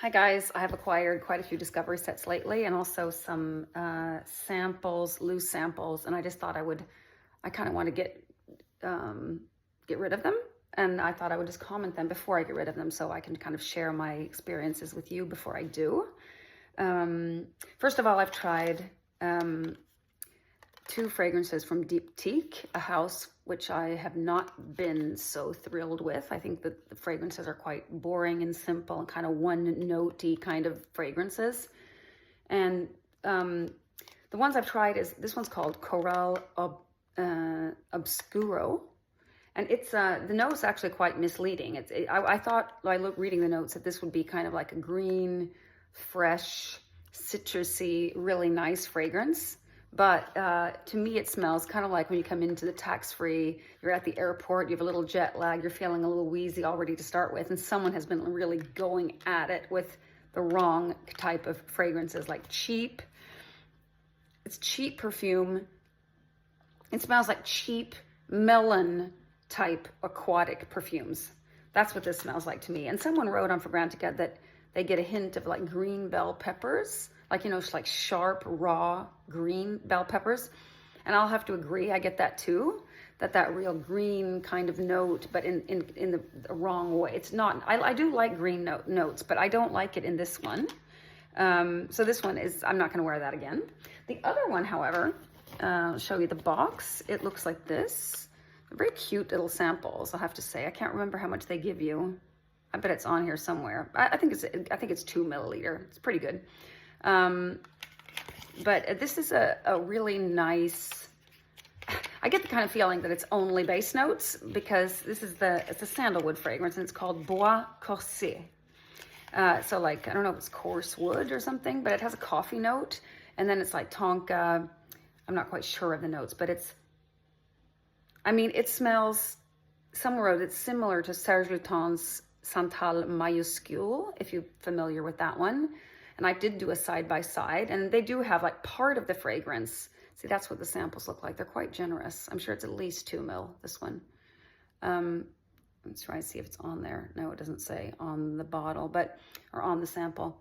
Hi guys, I have acquired quite a few discovery sets lately and also some samples, loose samples, and I just thought I kind of want to get rid of them, and I thought I would just comment them before I get rid of them so I can kind of share my experiences with you before I do. First of all, I've tried two fragrances from Diptyque, a house which I have not been so thrilled with. I think that the fragrances are quite boring and simple and kind of one-notey kind of fragrances. And the ones I've tried is, this one's called Corall Oscuro. And it's the note's actually quite misleading. I thought, reading the notes, that this would be kind of like a green, fresh, citrusy, really nice fragrance. But to me, it smells kind of like when you come into the tax-free, you're at the airport, you have a little jet lag, you're feeling a little wheezy already to start with, and someone has been really going at it with the wrong type of fragrances, like cheap. It's cheap perfume. It smells like cheap melon type aquatic perfumes. That's what this smells like to me. And someone wrote on Fragrantica that they get a hint of like green bell peppers, like, you know, it's like sharp, raw green bell peppers. And I'll have to agree, I get that too, that real green kind of note, but in the wrong way. It's not, I do like green notes, but I don't like it in this one. So this one is, I'm not gonna wear that again. The other one, however, I'll show you the box. It looks like this. They're very cute little samples, I'll have to say. I can't remember how much they give you. I bet it's on here somewhere. I think it's 2 milliliter. It's pretty good. But this is a really nice, I get the kind of feeling that it's only base notes, because this is it's a sandalwood fragrance, and it's called Bois Corsé. So like, I don't know if it's coarse wood or something, but it has a coffee note, and then it's like tonka. I'm not quite sure of the notes, but it smells, someone wrote it's similar to Serge Lutens' Santal Majuscule, if you're familiar with that one. And I did do a side-by-side, and they do have like part of the fragrance. See, that's what the samples look like. They're quite generous. I'm sure it's at least 2 mil, this one. Let's try and see if it's on there. No, it doesn't say on the bottle, or on the sample.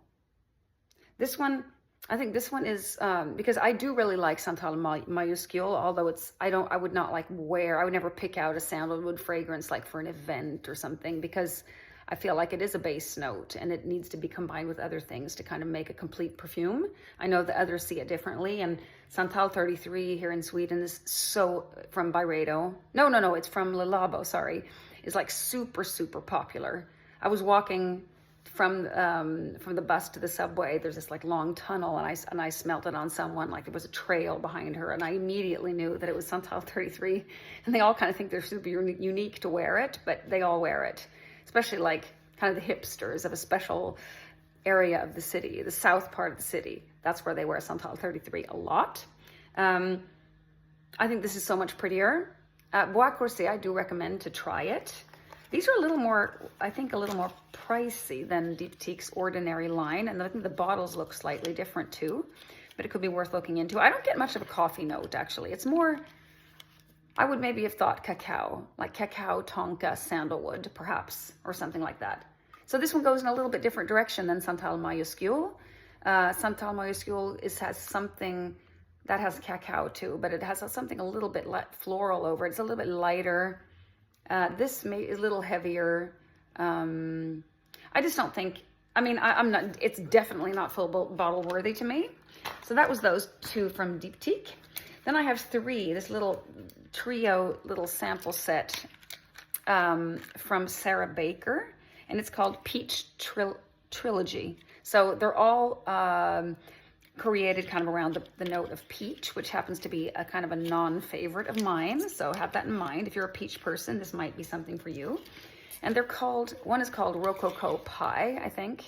This one, I think this one is, because I do really like Santal Majuscule, although I would not like I would never pick out a sandalwood fragrance like for an event or something, because I feel like it is a base note and it needs to be combined with other things to kind of make a complete perfume. I know the others see it differently, and Santal 33 here in Sweden is so, from Byredo. No, it's from Le Labo, sorry. Is like super, super popular. I was walking from the bus to the subway. There's this like long tunnel, and I smelt it on someone, like there was a trail behind her, and I immediately knew that it was Santal 33. And they all kind of think they're super unique to wear it, but they all wear it. Especially like kind of the hipsters of a special area of the city, the south part of the city. That's where they wear Santal 33 a lot. I think this is so much prettier. Bois Corsé, I do recommend to try it. These are a little more, I think, a little more pricey than Diptyque's ordinary line, and I think the bottles look slightly different too, but it could be worth looking into. I don't get much of a coffee note, actually. It's more, I would maybe have thought cacao, like cacao, tonka, sandalwood, perhaps, or something like that. So this one goes in a little bit different direction than Santal Majuscule. Santal Majuscule has something that has cacao too, but it has something a little bit floral over it. It's a little bit lighter. This is a little heavier. I just don't think, I'm not, it's definitely not full bottle worthy to me. So that was those two from Diptyque. Then I have 3, this little trio little sample set from Sarah Baker, and it's called Peach Trilogy. So they're all created kind of around the note of peach, which happens to be a kind of a non-favorite of mine. So have that in mind. If you're a peach person, this might be something for you. And they're called, one is called Rococo Pie, I think.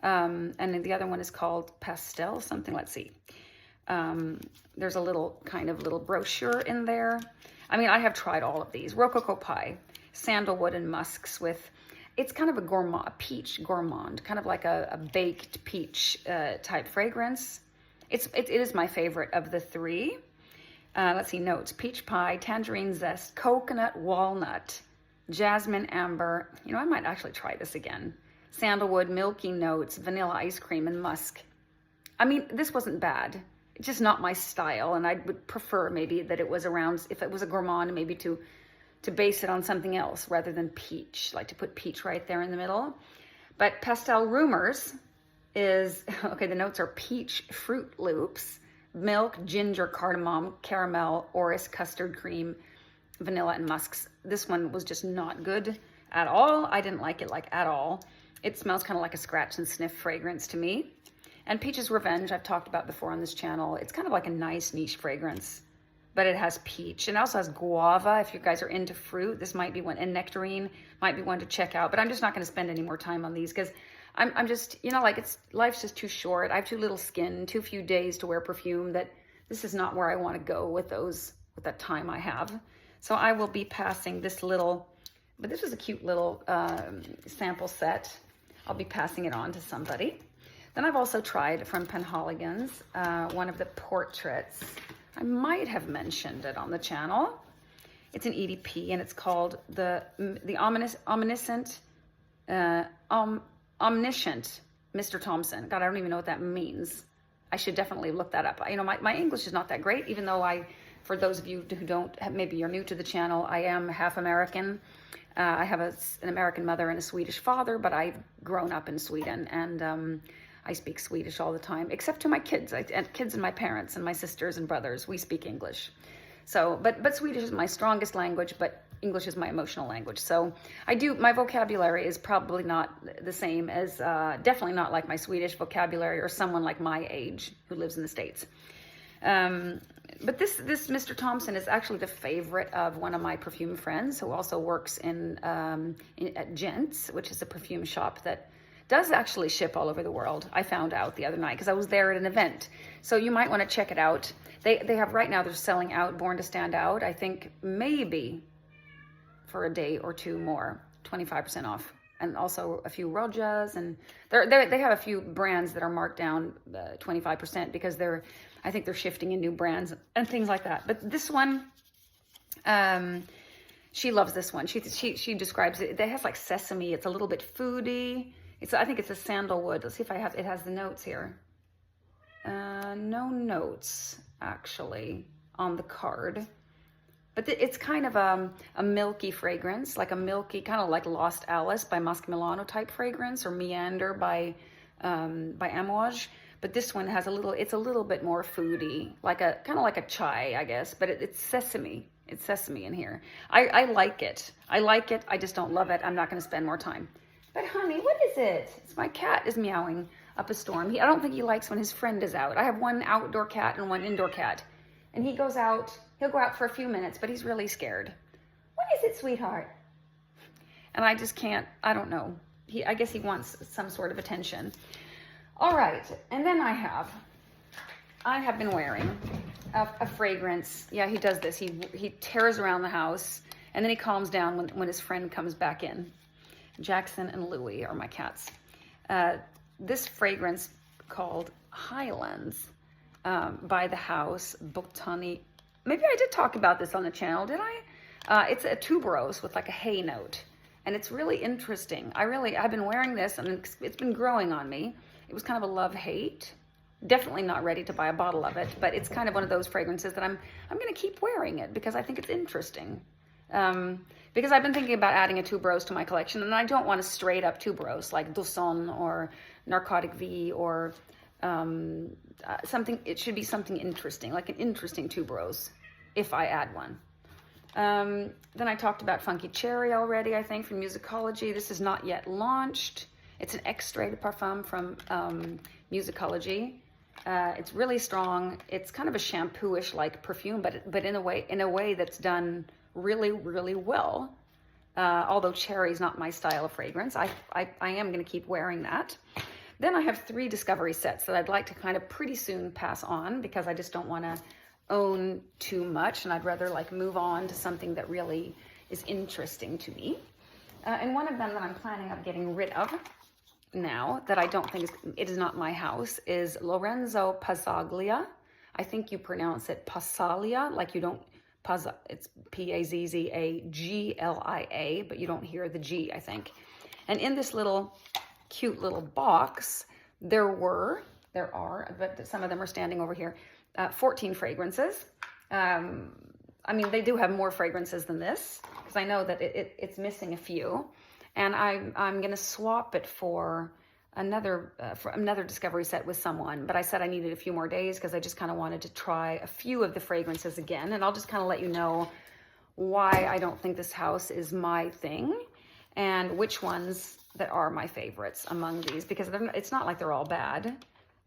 And then the other one is called Pastel, something, let's see. There's a little brochure in there. I have tried all of these. Rococo Pie, sandalwood and musks with, it's kind of a peach gourmand, kind of like a baked peach type fragrance. It is my favorite of the 3. Let's see, notes: peach pie, tangerine zest, coconut, walnut, jasmine, amber. I might actually try this again. sandalwood, milky notes, vanilla ice cream, and musk. I mean, this wasn't bad. It's just not my style, and I would prefer maybe that it was around, if it was a gourmand, maybe to base it on something else rather than peach, like to put peach right there in the middle. But Pastel Rumours is, okay, the notes are peach fruit loops, milk, ginger, cardamom, caramel, orris, custard cream, vanilla, and musks. This one was just not good at all. I didn't like it like at all. It smells kind of like a scratch and sniff fragrance to me. And Peach's Revenge, I've talked about before on this channel. It's kind of like a nice niche fragrance, but it has peach. And it also has guava. If you guys are into fruit, this might be one, and nectarine might be one to check out. But I'm just not going to spend any more time on these because I'm just, you know, like life's just too short. I have too little skin, too few days to wear perfume, that this is not where I want to go with that time I have. So I will be passing this little, but this is a cute little sample set. I'll be passing it on to somebody. Then I've also tried from Penhaligon's, one of the portraits. I might have mentioned it on the channel. It's an EDP and it's called the Omniscient Mr. Thompson. God, I don't even know what that means. I should definitely look that up. You know, my English is not that great, even though for those of you who don't, maybe you're new to the channel, I am half American. I have an American mother and a Swedish father, but I've grown up in Sweden, and I speak Swedish all the time, except to my kids. Kids and my parents and my sisters and brothers, we speak English. So, but Swedish is my strongest language, but English is my emotional language. So my vocabulary is probably not the same as, definitely not like my Swedish vocabulary or someone like my age who lives in the States. But this Mr. Thompson is actually the favorite of one of my perfume friends who also works at Gents, which is a perfume shop that does actually ship all over the world. I found out the other night because I was there at an event. So you might want to check it out. They have right now, they're selling out Borntostandout. I think maybe for a day or two more, 25% off. And also a few Rojas, and they have a few brands that are marked down 25% because I think they're shifting in new brands and things like that. But this one, she loves this one. She describes it. It has like sesame. It's a little bit foody. I think it's a sandalwood. Let's see if it has the notes here. No notes actually on the card. But it's kind of a milky fragrance, like a milky, kind of like Lost Alice by Musk Milano type fragrance, or Meander by Amouage. But this one has it's a little bit more foody, kind of like a chai, I guess. But it's sesame. It's sesame in here. I like it. I just don't love it. I'm not going to spend more time. But honey, what is it? It's my cat is meowing up a storm. I don't think he likes when his friend is out. I have one outdoor cat and one indoor cat. And he goes out, he'll go out for a few minutes, but he's really scared. What is it, sweetheart? And I just can't, I don't know. I guess he wants some sort of attention. All right, and then I have been wearing a fragrance. Yeah, he does this. He tears around the house, and then he calms down when his friend comes back in. Jackson and Louie are my cats. This fragrance called Highlands by the house Botanicae. Maybe I did talk about this on the channel, did I? It's a tuberose with like a hay note, and it's really interesting. I've been wearing this, and it's been growing on me. It was kind of a love-hate. Definitely not ready to buy a bottle of it, but it's kind of one of those fragrances that I'm going to keep wearing it because I think it's interesting. Because I've been thinking about adding a tuberose to my collection, and I don't want a straight up tuberose like Dusson or Narcotic V or something. It should be something interesting, like an interesting tuberose if I add one. Then I talked about Funky Cherry already, I think, from Musicology. This is not yet launched. It's an extrait de parfum from Musicology. It's really strong. It's kind of a shampoo-ish like perfume, but in a way that's done really, really well. Although cherry is not my style of fragrance, I am going to keep wearing that. Then I have 3 discovery sets that I'd like to kind of pretty soon pass on because I just don't want to own too much, and I'd rather like move on to something that really is interesting to me. And one of them that I'm planning on getting rid of now, that I don't think it is not my house, is Lorenzo Pazzaglia. I think you pronounce it Pazzaglia, like you don't, it's Pazzaglia, but you don't hear the G, I think. And in this little cute little box, there are, but some of them are standing over here, 14 fragrances. I mean, they do have more fragrances than this, because I know that it's missing a few. And I'm going to swap it for another discovery set with someone. But I said I needed a few more days because I just kind of wanted to try a few of the fragrances again. And I'll just kind of let you know why I don't think this house is my thing and which ones that are my favorites among these, because it's not like they're all bad.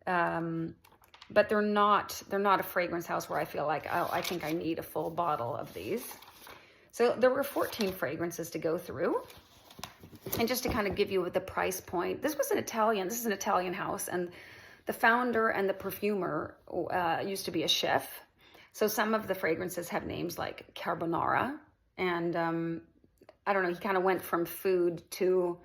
But they're not a fragrance house where I feel like, oh, I think I need a full bottle of these. So there were 14 fragrances to go through. And just to kind of give you the price point, this is an Italian house, and the founder and the perfumer used to be a chef. So some of the fragrances have names like Carbonara, and I don't know, he kind of went from food to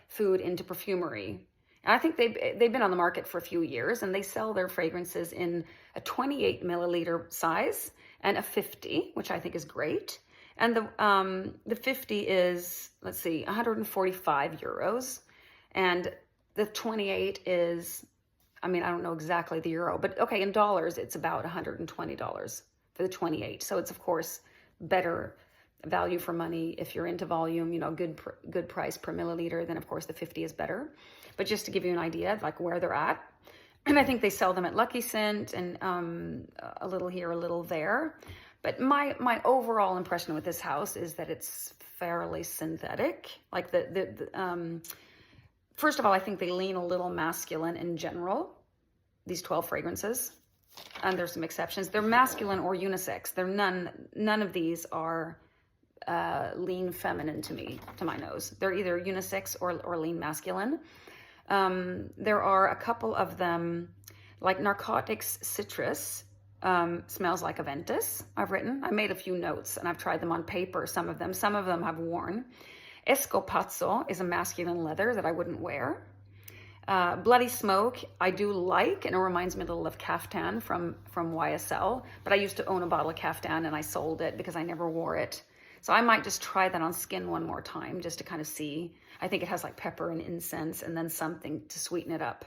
food into perfumery. And I think they've been on the market for a few years, and they sell their fragrances in a 28 milliliter size and a 50, which I think is great. And the 50 is, let's see, 145 euros. And the 28 is, I mean, I don't know exactly the euro, but okay, in dollars, it's about $120 for the 28. So it's, of course, better value for money if you're into volume, you know, good price per milliliter. Then, of course, the 50 is better. But just to give you an idea of like where they're at. And I think they sell them at Lucky Scent and a little here, a little there. But my overall impression with this house is that it's fairly synthetic. Like first of all, I think they lean a little masculine in general, these 12 fragrances. And there's some exceptions. They're masculine or unisex. They're none of these are lean feminine to my nose. They're either unisex or lean masculine. There are a couple of them, like Narcotix Citrus, smells like Aventus, I made a few notes, and I've tried them on paper, some of them have worn. Esco Pazzo is a masculine leather that I wouldn't wear. Bloody Smoke, I do like, and it reminds me a little of Caftan from YSL, but I used to own a bottle of Caftan and I sold it because I never wore it. So I might just try that on skin one more time just to kind of see. I think it has like pepper and incense and then something to sweeten it up.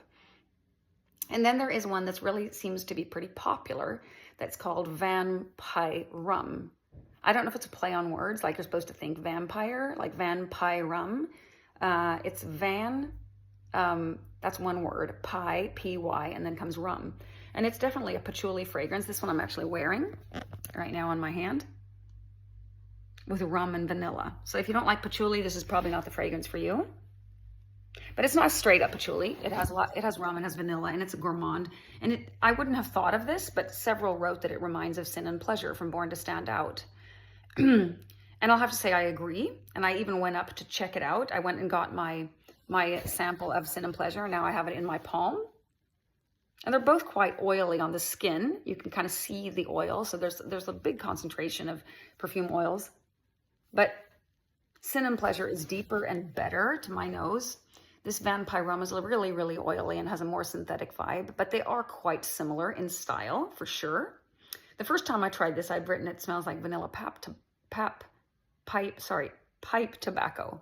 And then there is one that's really seems to be pretty popular that's called Vampire Rhum. I don't know if it's a play on words, like you're supposed to think vampire, like Vampire Rhum. It's that's one word, pie, P-Y, and then comes rum. And it's definitely a patchouli fragrance. This one I'm actually wearing right now on my hand with rum and vanilla. So if you don't like patchouli, this is probably not the fragrance for you. But it's not straight up patchouli. It has rum, it has vanilla, and it's a gourmand. And I wouldn't have thought of this, but several wrote that it reminds of Sin and Pleasure from Borntostandout. And I'll have to say I agree. And I even went up to check it out. I went and got my sample of Sin and Pleasure. Now I have it in my palm. And they're both quite oily on the skin. You can kind of see the oil. So there's a big concentration of perfume oils. But Sin and Pleasure is deeper and better to my nose. This Vampire Rhum is really, really oily and has a more synthetic vibe, but they are quite similar in style, for sure. The first time I tried this, I'd written it smells like vanilla pipe tobacco.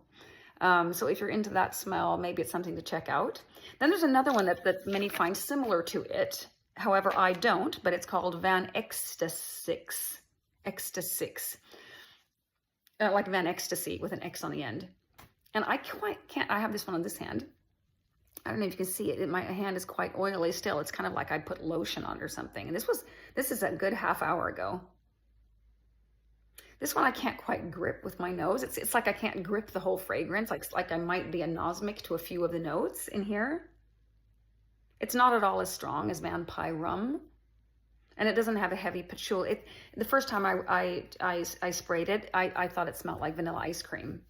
So if you're into that smell, maybe it's something to check out. Then there's another one that many find similar to it. However, I don't, but it's called Van Extasyx. Extasyx. Like Van Ecstasy with an X on the end. And I can't, I have this one on this hand. I don't know if you can see it. My hand is quite oily still. It's kind of like I put lotion on or something. And this is a good half hour ago. This one I can't quite grip with my nose. It's like I can't grip the whole fragrance. Like I might be anosmic to a few of the notes in here. It's not at all as strong as Vampire Rhum. And it doesn't have a heavy patchouli. The first time I sprayed it, I thought it smelled like vanilla ice cream.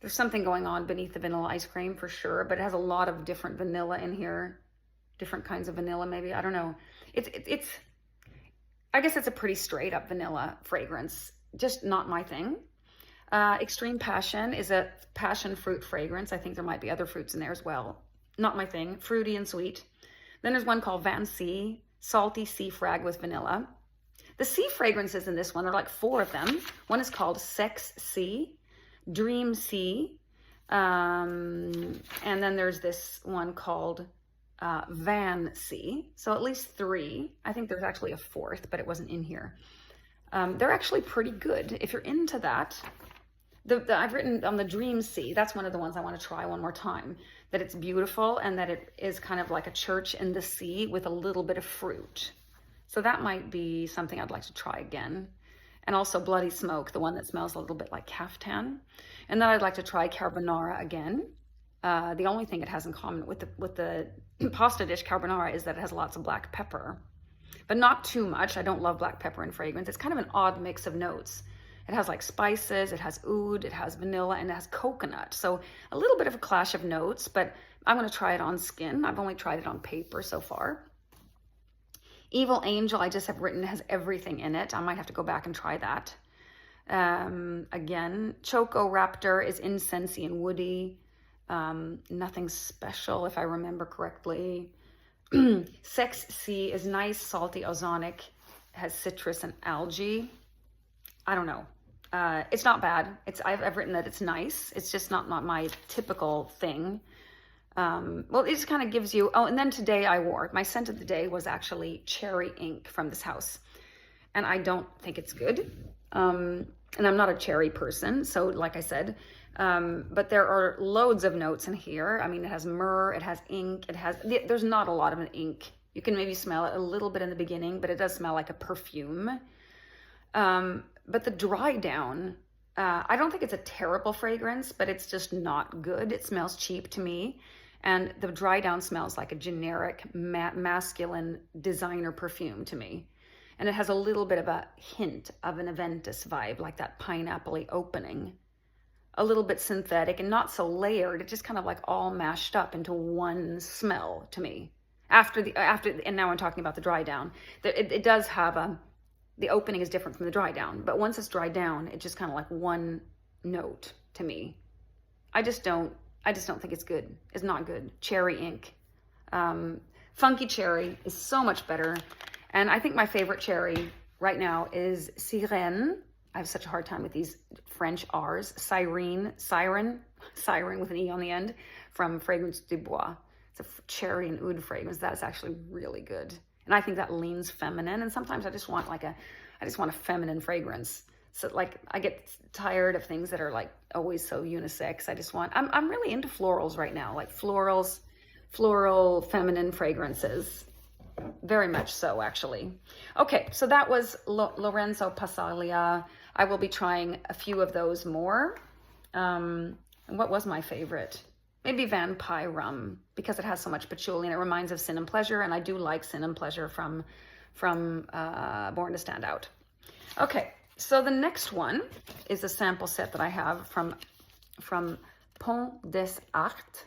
There's something going on beneath the vanilla ice cream for sure, but it has a lot of different vanilla in here. Different kinds of vanilla, maybe. I don't know. I guess it's a pretty straight up vanilla fragrance. Just not my thing. Extreme Passion is a passion fruit fragrance. I think there might be other fruits in there as well. Not my thing. Fruity and sweet. Then there's one called Van Sea, salty sea frag with vanilla. The sea fragrances in this one are like 4 of them. One is called Sex Sea, Dream Sea, And then there's this one called Van Sea. So at least 3. I think there's actually a 4th, but it wasn't in here. They're actually pretty good. If you're into that, I've written on the Dream Sea. That's one of the ones I want to try one more time. That it's beautiful and that it is kind of like a church in the sea with a little bit of fruit. So that might be something I'd like to try again. And also Bloody Smoke, the one that smells a little bit like caftan. And then I'd like to try Carbonara again. The only thing it has in common with the pasta dish Carbonara is that it has lots of black pepper, but not too much. I don't love black pepper in fragrance. It's kind of an odd mix of notes. It has like spices, it has oud, it has vanilla, and it has coconut. So a little bit of a clash of notes, but I'm going to try it on skin. I've only tried it on paper so far. Evil Angel, I just have written, has everything in it. I might have to go back and try that. Again, Choco Raptor is incensey and woody. Nothing special, if I remember correctly. Sex Sea is nice, salty, ozonic, has citrus and algae. I don't know. It's not bad. I've written that it's nice. It's just not my typical thing. Well, it just kind of gives you, oh, and then today I wore, my scent of the day was actually Cherry Ink from this house. And I don't think it's good. And I'm not a cherry person, so like I said, but there are loads of notes in here. I mean, it has myrrh, it has ink, there's not a lot of an ink. You can maybe smell it a little bit in the beginning, but it does smell like a perfume. But the dry down, I don't think it's a terrible fragrance, but it's just not good. It smells cheap to me. And the dry down smells like a generic masculine designer perfume to me. And it has a little bit of a hint of an Aventus vibe, like that pineapple-y opening. A little bit synthetic and not so layered. It just kind of like all mashed up into one smell to me. And now I'm talking about the dry down. It does have the opening is different from the dry down, but once it's dried down, it's just kind of like one note to me. I just don't think it's good. It's not good. Cherry Ink. Funky Cherry is so much better. And I think my favorite cherry right now is Sirène. I have such a hard time with these French R's. Siren with an E on the end, from Fragrance du Bois. It's a cherry and oud fragrance. That is actually really good. And I think that leans feminine. And sometimes I just want a feminine fragrance. So like I get tired of things that are like always so unisex. I'm really into florals right now, like floral feminine fragrances. Very much so, actually. Okay, so that was Lorenzo Pazzaglia. I will be trying a few of those more. And what was my favorite? Maybe Vampire Rhum, because it has so much patchouli and it reminds of Sin and Pleasure, and I do like Sin and Pleasure from Borntostandout. Okay, so the next one is a sample set that I have from Pont des Arts.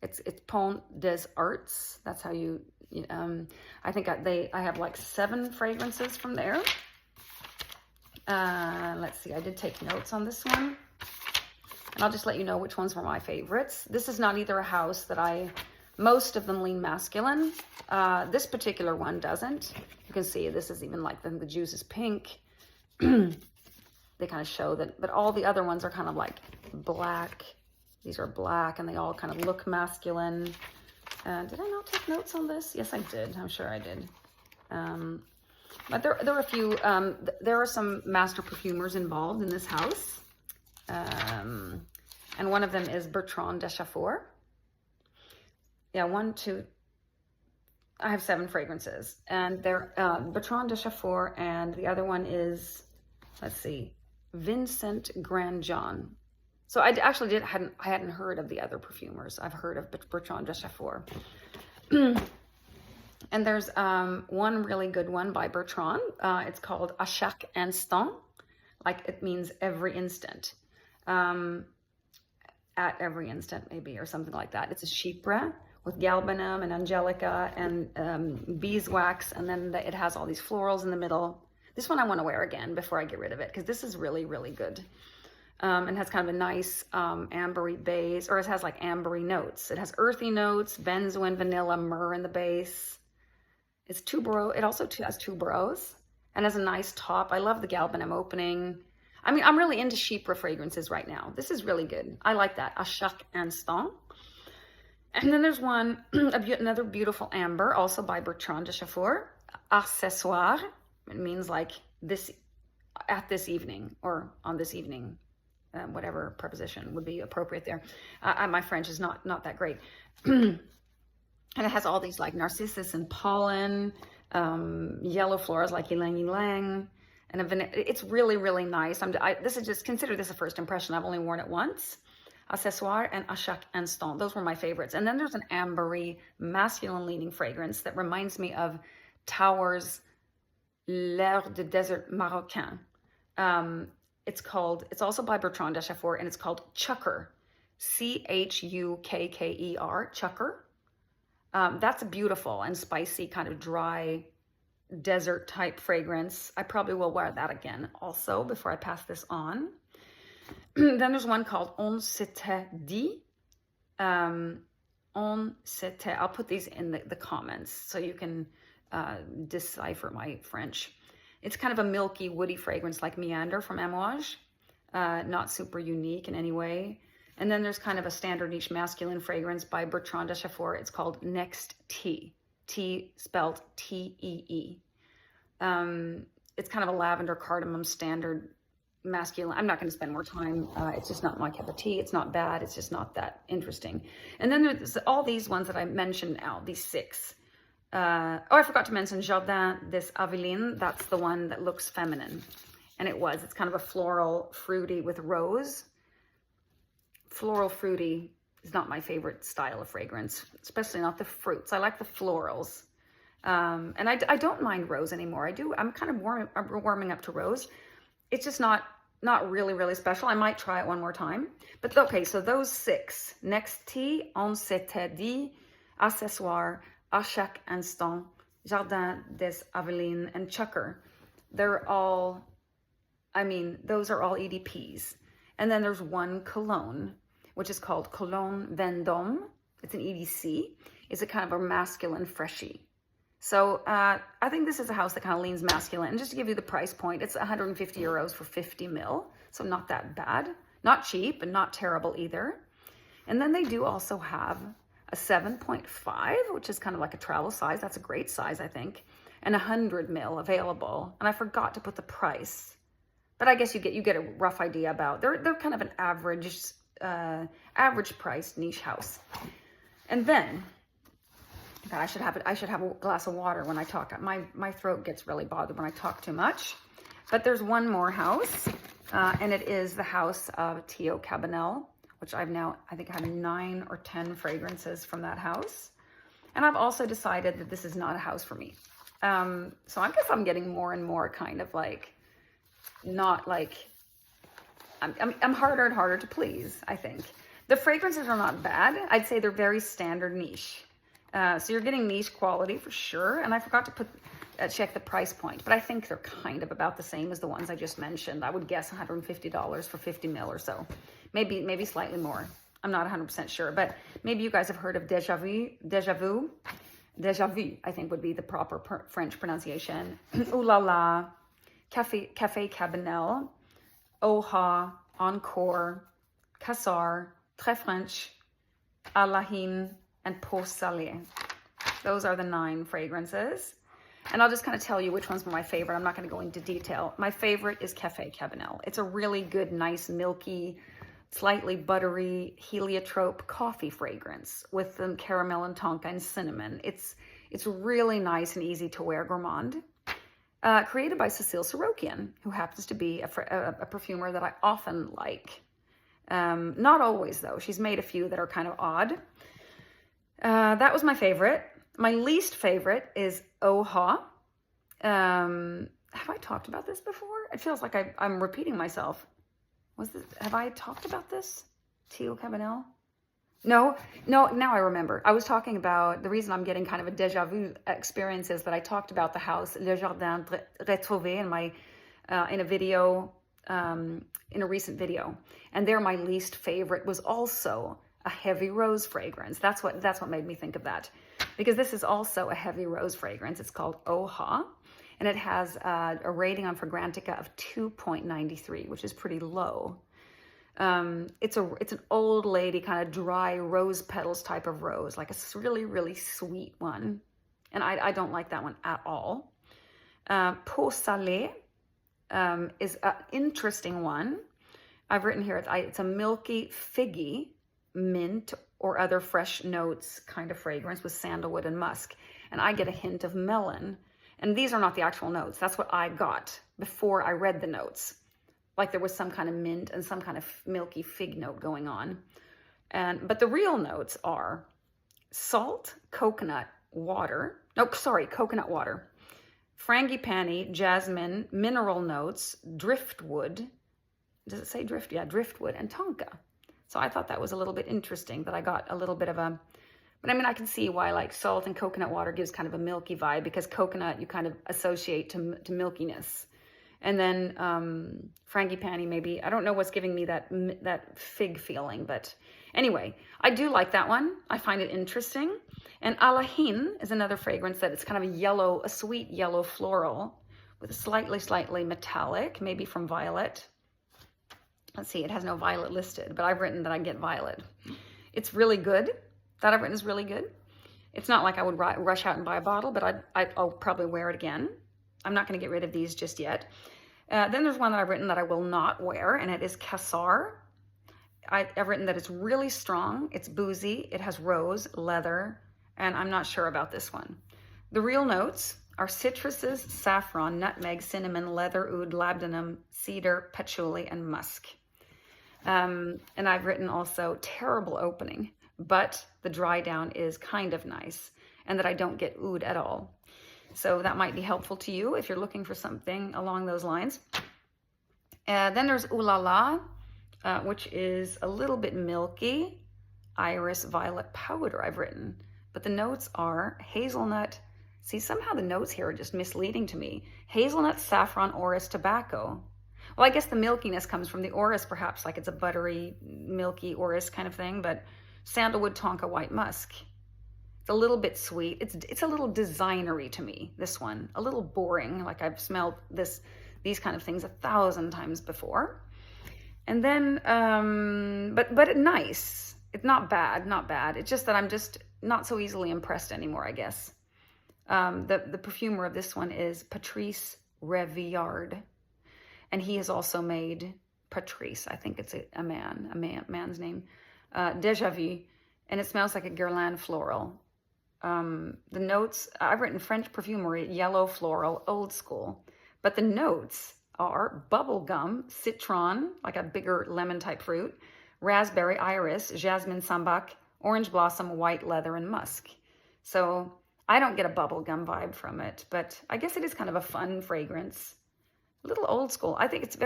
It's Pont des Arts. That's how you. I think I have like 7 fragrances from there. Let's see. I did take notes on this one. And I'll just let you know which ones were my favorites. This is not either a house that most of them lean masculine. This particular one doesn't. You can see this is even like the juice is pink. They kind of show that, but all the other ones are kind of like black. These are black and they all kind of look masculine. Did I not take notes on this? Yes, I did. I'm sure I did. But there are a few, there are some master perfumers involved in this house. And one of them is Bertrand de Chafour. Yeah, I have 7 fragrances. And they're Bertrand de Chafour, and the other one is, let's see, Vincent Grandjean. So I actually hadn't heard of the other perfumers. I've heard of Bertrand de Chafour. And there's one really good one by Bertrand. It's called À chaque instant. Like it means every instant. At every instant maybe, or something like that. It's a chypre with galbanum and angelica and beeswax. And then it has all these florals in the middle. This one I want to wear again before I get rid of it, because this is really, really good. And has kind of a nice ambery base, or it has like ambery notes. It has earthy notes, benzoin, vanilla, myrrh in the base. It's tuberose. It also has tuberose and has a nice top. I love the galbanum opening. I mean, I'm really into chypre fragrances right now. This is really good. I like that. À chaque instant. And then there's one, another beautiful amber, also by Bertrand de Chafour. Accessoire. It means like this, at this evening, or on this evening. Whatever preposition would be appropriate there. My French is not that great. And it has all these like narcissus and pollen, yellow florals like ylang ylang, and it's really, really nice. This is just, consider this a first impression. I've only worn it once. Accessoire and À chaque instant. Those were my favorites. And then there's an ambery, masculine leaning fragrance that reminds me of Tower's L'air de Desert Marocain. It's also by Bertrand de Chafour, and it's called Chucker. Chukker, Chucker. That's a beautiful and spicy kind of dry desert type fragrance. I probably will wear that again also before I pass this on. Then there's one called On s'était dit. On s'était. I'll put these in the comments so you can decipher my French. It's kind of a milky, woody fragrance like Meander from Amouage. Not super unique in any way. And then there's kind of a standard niche masculine fragrance by Bertrand de Chafour. It's called Next Tea. Tea spelled T-E-E. It's kind of a lavender cardamom standard masculine. I'm not going to spend more time. It's just not my cup of tea. It's not bad. It's just not that interesting. And then there's all these ones that I mentioned now, these 6. I forgot to mention Jardin des Avelines. That's the one that looks feminine. And it's kind of a floral, fruity with rose. Floral, fruity is not my favorite style of fragrance, especially not the fruits. I like the florals. And I don't mind rose anymore. I'm kind of warming up to rose. It's just not really, really special. I might try it one more time. But okay, so those 6. Next Tea, On s'était dit, Accessoire, À chaque instant, Jardin des Avelines, and Chucker. Those are all EDPs. And then there's one cologne, which is called Cologne Vendôme. It's an EDC. It's a kind of a masculine freshie. So I think this is a house that kind of leans masculine. And just to give you the price point, it's 150 euros for 50 ml. So not that bad. Not cheap and not terrible either. And then they do also have a 7.5, which is kind of like a travel size. That's a great size, I think. And 100 ml available. And I forgot to put the price. But I guess you get a rough idea about, they're kind of an average priced niche house. And then, God, I should have a glass of water when I talk. My throat gets really bothered when I talk too much. But there's one more house, and it is the house of Teo Cabanel, which I think I have 9 or 10 fragrances from that house. And I've also decided that this is not a house for me. So I guess I'm getting more and more kind of like, not like, I'm harder and harder to please, I think. The fragrances are not bad. I'd say they're very standard niche. So you're getting niche quality for sure. And I forgot to check the price point, but I think they're kind of about the same as the ones I just mentioned. I would guess $150 for 50 ml or so. Maybe slightly more. I'm not 100% sure, but maybe you guys have heard of Déjà Vu, I think would be the proper French pronunciation. Ooh la la, Café Cabanel, Oha, Encore, Cassar, Très French, Alahin, and Peau Salée. Those are the 9 fragrances. And I'll just kind of tell you which ones were my favorite. I'm not going to go into detail. My favorite is Café Cabanel. It's a really good, nice, milky, slightly buttery, heliotrope coffee fragrance with the caramel and tonka and cinnamon. It's really nice and easy to wear, gourmand. Created by Cécile Sorokian, who happens to be a perfumer that I often like. Not always, though. She's made a few that are kind of odd. That was my favorite. My least favorite is Oha. Have I talked about this before? It feels like I'm repeating myself. Have I talked about this? Teo Cabanel? No, now I remember. I was talking about, the reason I'm getting kind of a déjà vu experience is that I talked about the house, Le Jardin Retrouvé, in a video, in a recent video. And there my least favorite was also a heavy rose fragrance. That's what made me think of that. Because this is also a heavy rose fragrance. It's called Oha. And it has a rating on Fragrantica of 2.93, which is pretty low. It's an old lady kind of dry rose petals type of rose, like a really, really sweet one. And I don't like that one at all. Peau Salée is an interesting one. I've written here, it's a milky, figgy, mint or other fresh notes kind of fragrance with sandalwood and musk. And I get a hint of melon. And these are not the actual notes. That's what I got before I read the notes. Like there was some kind of mint and some kind of milky fig note going on. But the real notes are salt, coconut water. Coconut water. Frangipani, jasmine, mineral notes, driftwood. Does it say drift? Yeah, driftwood and tonka. So I thought that was a little bit interesting that I got a little bit of a, but I mean, I can see why like salt and coconut water gives kind of a milky vibe because coconut you kind of associate to milkiness. And then frangipani maybe, I don't know what's giving me that fig feeling, but anyway, I do like that one. I find it interesting. And Alahin is another fragrance that it's kind of a sweet yellow floral with a slightly metallic, maybe from violet. Let's see, it has no violet listed, but I've written that I get violet. It's really good. That I've written is really good. It's not like I would rush out and buy a bottle, but I'll probably wear it again. I'm not going to get rid of these just yet. Then there's one that I've written that I will not wear, and it is Cassar. I've written that it's really strong. It's boozy. It has rose, leather, and I'm not sure about this one. The real notes are citruses, saffron, nutmeg, cinnamon, leather, oud, labdanum, cedar, patchouli, and musk. And I've written also terrible opening, but the dry down is kind of nice, and that I don't get oud at all. So that might be helpful to you if you're looking for something along those lines. Then there's Ooh La La, which is a little bit milky, iris violet powder I've written. But the notes are hazelnut. See, somehow the notes here are just misleading to me. Hazelnut, saffron, orris, tobacco. Well, I guess the milkiness comes from the orris, perhaps, like it's a buttery, milky orris kind of thing, but sandalwood, tonka, white musk. It's a little bit sweet. It's a little designery to me, this one. A little boring, like I've smelled these kind of things 1,000 times before. And then, but nice. It's not bad. It's just that I'm just not so easily impressed anymore, I guess. The perfumer of this one is Patrice Revillard. And he has also made Patrice. I think it's a man's name. Déjà Vu. And it smells like a guirlande floral. The notes, I've written French perfumery, yellow floral, old school. But the notes are bubblegum, citron, like a bigger lemon type fruit, raspberry, iris, jasmine, sambac, orange blossom, white leather, and musk. So I don't get a bubblegum vibe from it, but I guess it is kind of a fun fragrance. A little old school. I think it's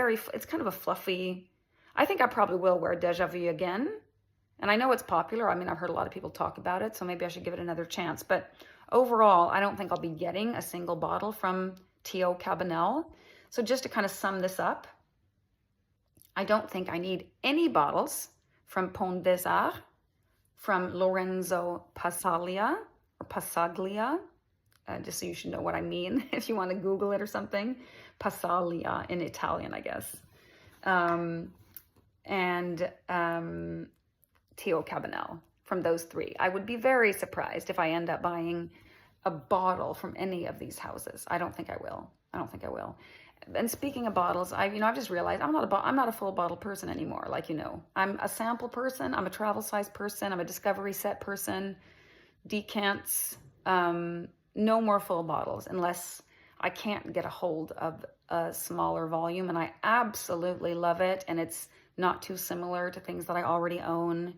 kind of a fluffy, I think I probably will wear Déjà Vu again. And I know it's popular. I mean, I've heard a lot of people talk about it, so maybe I should give it another chance. But overall, I don't think I'll be getting a single bottle from Teo Cabanel. So just to kind of sum this up, I don't think I need any bottles from Pont des Arts, from Lorenzo Pazzaglia, just so you should know what I mean if you want to Google it or something. Pazzaglia in Italian, I guess. And Teo Cabanel, from those three. I would be very surprised if I end up buying a bottle from any of these houses. I don't think I will. And speaking of bottles, I've just realized I'm not a full bottle person anymore. Like, I'm a sample person. I'm a travel size person. I'm a discovery set person. Decants, no more full bottles unless I can't get a hold of a smaller volume. And I absolutely love it. And it's not too similar to things that I already own.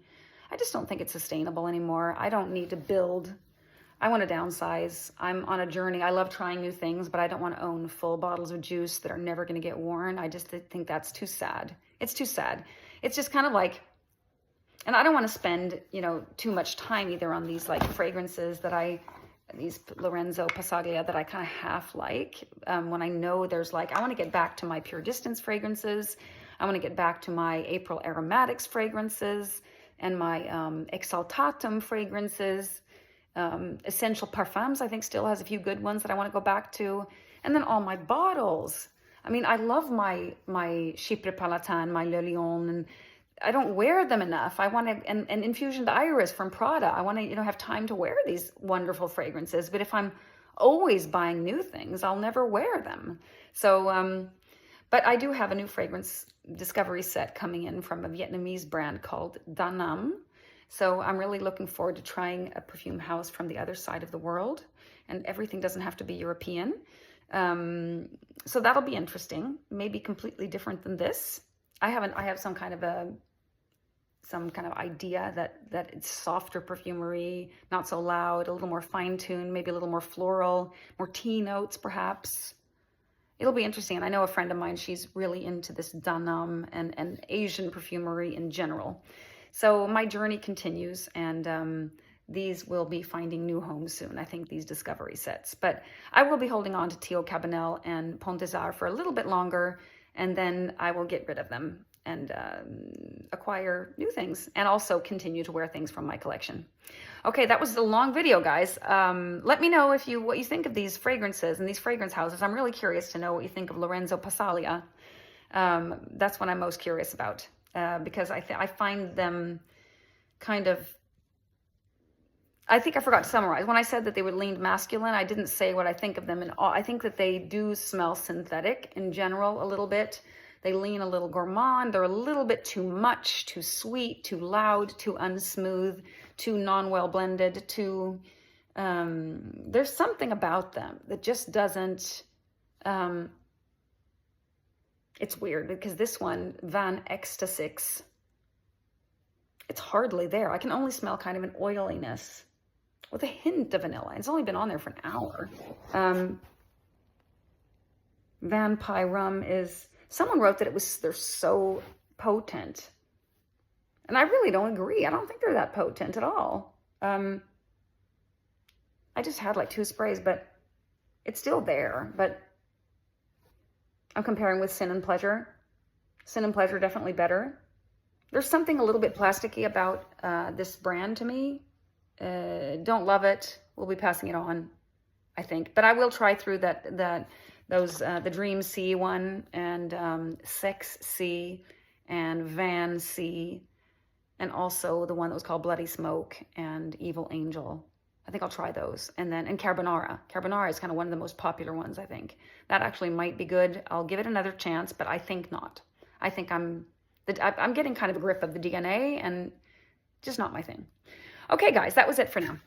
I just don't think it's sustainable anymore. I don't need to build. I want to downsize. I'm on a journey. I love trying new things, but I don't want to own full bottles of juice that are never going to get worn. I just think that's too sad. It's too sad. It's just kind of like, and I don't want to spend, too much time either on these like fragrances these Lorenzo Pazzaglia that I kind of half like, when I know there's I want to get back to my Pure Distance fragrances. I want to get back to my April Aromatics fragrances and my Exaltatum fragrances. Essential Parfums, I think, still has a few good ones that I want to go back to. And then all my bottles. I mean, I love my Chypre Palatin, my Le Lion, and I don't wear them enough. I want to, and Infusion Iris from Prada. I want to, you know, have time to wear these wonderful fragrances. But if I'm always buying new things, I'll never wear them. So, but I do have a new fragrance discovery set coming in from a Vietnamese brand called Da Nam. So I'm really looking forward to trying a perfume house from the other side of the world. And everything doesn't have to be European. So that'll be interesting. Maybe completely different than this. I have some kind of idea that it's softer perfumery, not so loud, a little more fine-tuned, maybe a little more floral, more tea notes perhaps. It'll be interesting. And I know a friend of mine, she's really into this Da Nam and Asian perfumery in general. So my journey continues, and these will be finding new homes soon, I think, these discovery sets. But I will be holding on to Teo Cabanel and Pont for a little bit longer, and then I will get rid of them and acquire new things, and also continue to wear things from my collection. Okay, that was a long video, guys. Let me know what you think of these fragrances and these fragrance houses. I'm really curious to know what you think of Lorenzo Pazzaglia. That's what I'm most curious about, because I find them kind of, I think I forgot to summarize. When I said that they would lean masculine, I didn't say what I think of them. And I think that they do smell synthetic in general a little bit. They lean a little gourmand. They're a little bit too much, too sweet, too loud, too unsmooth, too non-well blended, too... there's something about them that just doesn't... it's weird, because this one, Van Extasyx, it's hardly there. I can only smell kind of an oiliness with a hint of vanilla. It's only been on there for an hour. Van Pie Rhum is... Someone wrote that they're so potent. And I really don't agree. I don't think they're that potent at all. I just had like 2 sprays, but it's still there. But I'm comparing with Sin and Pleasure. Sin and Pleasure definitely better. There's something a little bit plasticky about this brand to me. Don't love it. We'll be passing it on, I think. But I will try through the Dream C one, and Sex C, and Van C, and also the one that was called Bloody Smoke and Evil Angel. I think I'll try those. And Carbonara. Carbonara is kind of one of the most popular ones, I think. That actually might be good. I'll give it another chance, but I think not. I think I'm getting kind of a grip of the DNA, and just not my thing. Okay, guys, that was it for now.